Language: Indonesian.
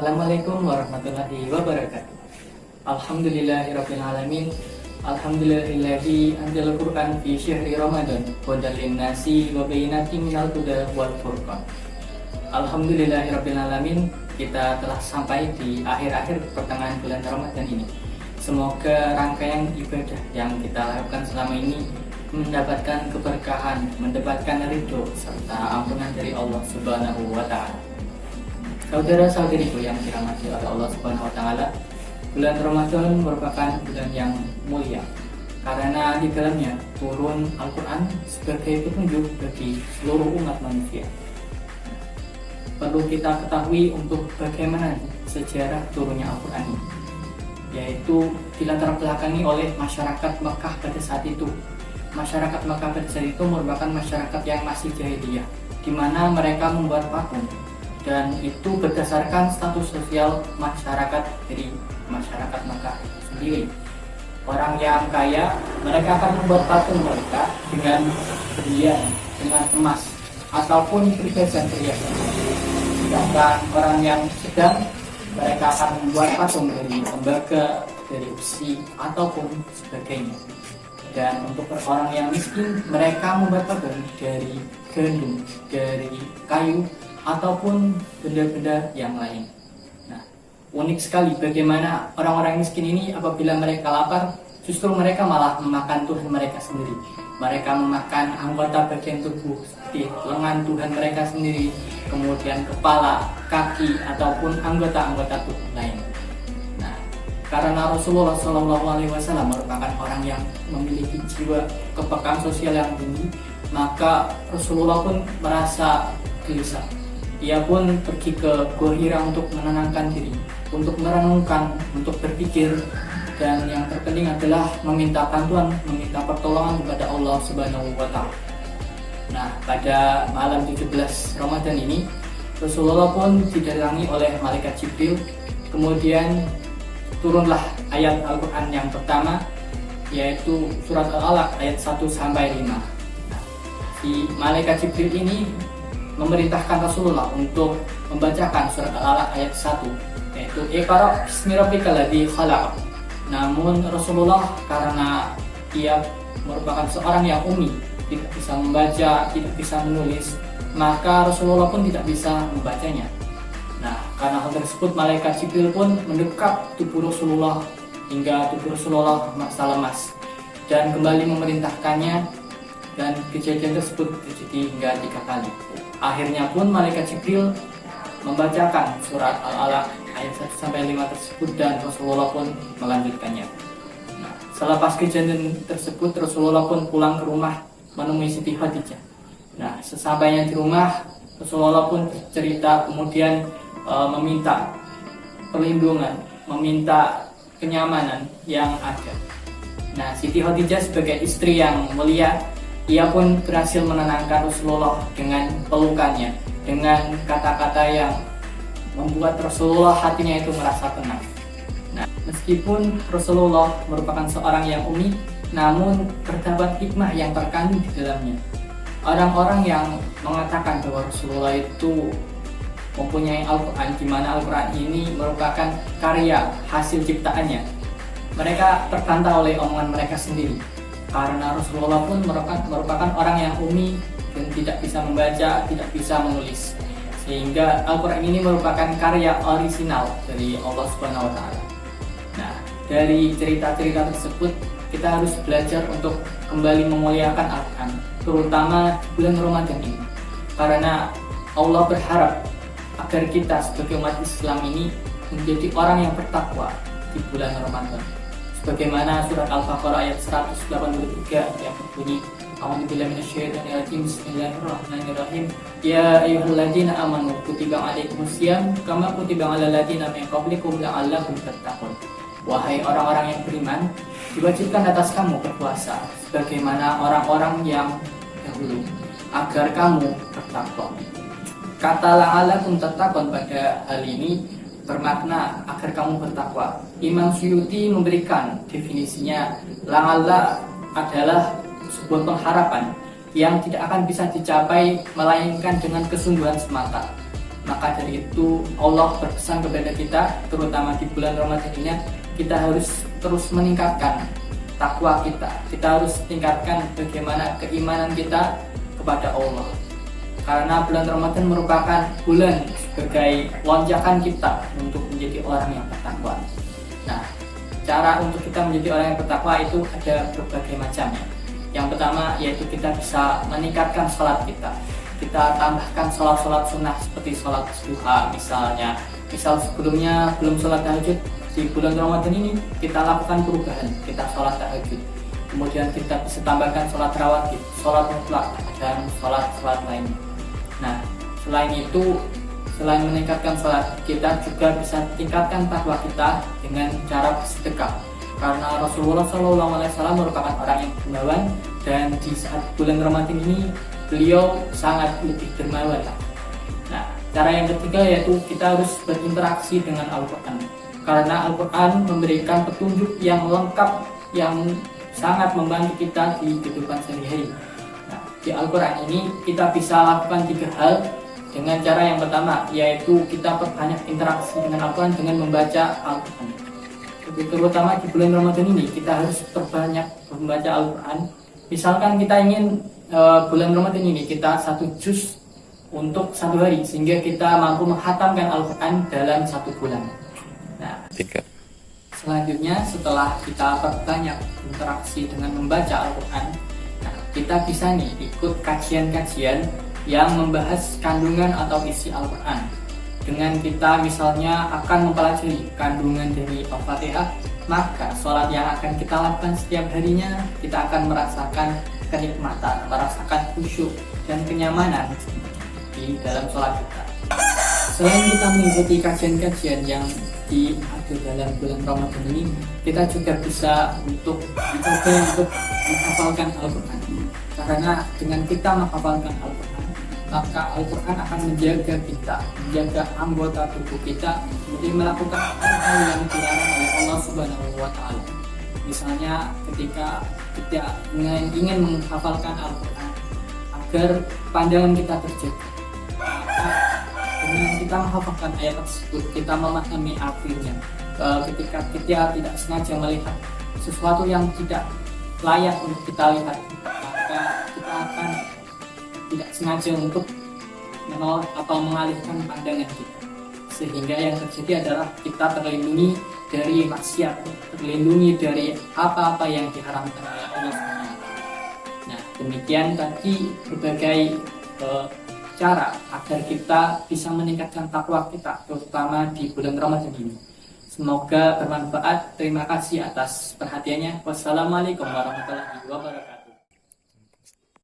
Assalamualaikum warahmatullahi wabarakatuh. Alhamdulillahirabbil alamin. Alhamdulillahilladzi anzalal Qur'an fi syahri Ramadan hudan linnasi wa bayyinatin minal huda wal furqan. Alhamdulillahirabbil alamin, kita telah sampai di akhir-akhir pertengahan bulan Ramadan ini. Semoga rangkaian ibadah yang kita lakukan selama ini mendapatkan keberkahan, mendapatkan ridho serta ampunan dari Allah Subhanahu wa taala. Saudara-saudariku yang dirahmati oleh Allah Subhanahu wa taala, bulan Ramadan merupakan bulan yang mulia karena di dalamnya turun Al-Qur'an sebagai petunjuk bagi seluruh umat manusia. Perlu kita ketahui untuk bagaimana sejarah turunnya Al-Qur'an ini, yaitu dilatar belakangi oleh masyarakat Mekah pada saat itu. Masyarakat Mekah pada saat itu merupakan masyarakat yang masih jahiliyah, di mana mereka membuat patung, dan itu berdasarkan status sosial masyarakat dari masyarakat Mekah sendiri. Orang yang kaya, mereka akan membuat patung mereka dengan berlian, dengan emas, ataupun perhiasan-perhiasan. Sedangkan orang yang sedang, mereka akan membuat patung dari tembaga, dari besi, ataupun sebagainya. Dan untuk orang yang miskin, mereka membuat patung dari gandum, dari kayu, ataupun benda-benda yang lain. Nah, unik sekali bagaimana orang-orang miskin ini apabila mereka lapar, justru mereka malah memakan Tuhan mereka sendiri. Mereka memakan anggota bagian tubuh seperti lengan Tuhan mereka sendiri, kemudian kepala, kaki, ataupun anggota-anggota tubuh lain. Nah, karena Rasulullah SAW merupakan orang yang memiliki jiwa kepekaan sosial yang tinggi, maka Rasulullah pun merasa gelisah. Ia pun pergi ke Gua Hira untuk menenangkan diri, untuk merenungkan, untuk berpikir, dan yang terpenting adalah meminta bantuan, meminta pertolongan kepada Allah Subhanahu wa taala. Nah, pada malam 17 Ramadan ini, Rasulullah pun didatangi oleh malaikat Jibril. Kemudian turunlah ayat Al-Qur'an yang pertama, yaitu surat Al-Alaq ayat 1 sampai 5. Nah, si malaikat Jibril ini memerintahkan Rasulullah untuk membacakan surat Al-Alaq ayat 1, yaitu Iqra bismi rabbikal ladzi khalaq. Namun Rasulullah karena ia merupakan seorang yang ummi, tidak bisa membaca, tidak bisa menulis, maka Rasulullah pun tidak bisa membacanya. Nah, karena hal tersebut malaikat Jibril pun mendekap tubuh Rasulullah hingga tubuh Rasulullah merasa lemas dan kembali memerintahkannya, dan kejadian tersebut terjadi hingga 3 kali. Akhirnya pun malaikat Jibril membacakan surat Al-Alaq ayat 1 sampai 5 tersebut dan Rasulullah pun melanjutkannya. Nah, selepas kejadian tersebut Rasulullah pun pulang ke rumah menemui Siti Khadijah. Nah, sesampainya di rumah Rasulullah pun cerita, kemudian meminta perlindungan, meminta kenyamanan yang ada. Nah, Siti Khadijah sebagai istri yang mulia, ia pun berhasil menenangkan Rasulullah dengan pelukannya, dengan kata-kata yang membuat Rasulullah hatinya itu merasa tenang. Nah, meskipun Rasulullah merupakan seorang yang ummi, namun terdapat hikmah yang terkandung di dalamnya. Orang-orang yang mengatakan bahwa Rasulullah itu mempunyai Al-Quran, di mana Al-Quran ini merupakan karya hasil ciptaannya, mereka terbantah oleh omongan mereka sendiri. Karena Rasulullah pun merupakan orang yang ummi dan tidak bisa membaca, tidak bisa menulis, sehingga Al-Quran ini merupakan karya orisinal dari Allah Subhanahu wa taala. Nah, dari cerita-cerita tersebut kita harus belajar untuk kembali memuliakan Al-Quran, terutama di bulan Ramadan ini. Karena Allah berharap agar kita sebagai umat Islam ini menjadi orang yang bertakwa di bulan Ramadan. Sebagaimana surat Al-Baqarah ayat 183 yang berbunyi, A'udzubillahi minasyaitonir rajim, Bismillahirrahmanirrahim. Ya ayyuhalladzina amanu kutiba alaikumusiyam kama kutiba alal ladzina min qablikum la'allakum tattaqun. Wahai orang-orang yang beriman, diwajibkan atas kamu berpuasa sebagaimana orang-orang yang dahulu, agar kamu bertakwa. Kata la'allakum tattaqun pada hal ini bermakna agar kamu bertakwa. Imam Suyuti memberikan definisinya, la'alla adalah sebuah pengharapan yang tidak akan bisa dicapai melainkan dengan kesungguhan semata. Maka dari itu Allah berpesan kepada kita, terutama di bulan Ramadan ini, kita harus terus meningkatkan takwa kita. Kita harus tingkatkan bagaimana keimanan kita kepada Allah. Karena bulan Ramadan merupakan bulan sebagai lonjakan kita untuk menjadi orang yang bertakwa. Nah, cara untuk kita menjadi orang yang bertakwa itu ada berbagai macam ya. Yang pertama yaitu kita bisa meningkatkan sholat kita. Kita tambahkan sholat-sholat sunnah seperti sholat duha misalnya. Misal sebelumnya belum sholat tahajud, di bulan Ramadan ini kita lakukan perubahan, kita sholat tahajud. Kemudian kita bisa tambahkan sholat rawatib, sholat mutlak, dan sholat lainnya. Nah, selain itu, selain meningkatkan sholat, kita juga bisa tingkatkan takwa kita dengan cara bersedekah. Karena Rasulullah SAW merupakan orang yang dermawan, dan di saat bulan Ramadan ini beliau sangat lebih dermawan. Nah, cara yang ketiga yaitu kita harus berinteraksi dengan Al-Quran. Karena Al-Quran memberikan petunjuk yang lengkap, yang sangat membantu kita di kehidupan sehari-hari. Nah, di Al-Quran ini kita bisa lakukan 3 hal dengan cara yang pertama, yaitu kita perbanyak interaksi dengan Al-Quran dengan membaca Al-Quran. Terutama di bulan Ramadan ini kita harus perbanyak membaca Al-Quran. Misalkan kita ingin bulan Ramadan ini kita 1 juz untuk 1 hari, sehingga kita mampu menghatamkan Al-Quran dalam 1 bulan. Nah, selanjutnya setelah kita perbanyak interaksi dengan membaca Al-Quran, nah, kita bisa nih ikut kajian-kajian yang membahas kandungan atau isi Al-Quran. Dengan kita misalnya akan mempelajari kandungan dari Al-Fatihah, maka sholat yang akan kita lakukan setiap harinya, kita akan merasakan kenikmatan, merasakan khusyuk dan kenyamanan di dalam sholat kita. Selain kita mengikuti kajian-kajian yang diadu dalam bulan Ramadan ini, kita juga bisa mencoba untuk menghafalkan Al-Quran. Karena dengan kita menghafalkan Al-Quran, maka Al-Quran akan menjaga kita, menjaga anggota tubuh kita untuk melakukan hal-hal yang dilarang oleh Allah Subhanahu wa Ta'ala. Misalnya ketika kita ingin menghafalkan Al-Quran agar pandangan kita terjaga, maka dengan kita menghafalkan ayat tersebut, kita memahami artinya. Ketika kita tidak sengaja melihat sesuatu yang tidak layak untuk kita lihat, maka kita akan tidak sengaja untuk menolak atau mengalihkan pandangan kita, sehingga yang terjadi adalah kita terlindungi dari maksiat, terlindungi dari apa-apa yang diharamkan oleh Allah SWT. Nah, demikian tadi berbagai cara agar kita bisa meningkatkan takwa kita, terutama di bulan Ramadan ini. Semoga bermanfaat. Terima kasih atas perhatiannya. Wassalamualaikum warahmatullahi wabarakatuh.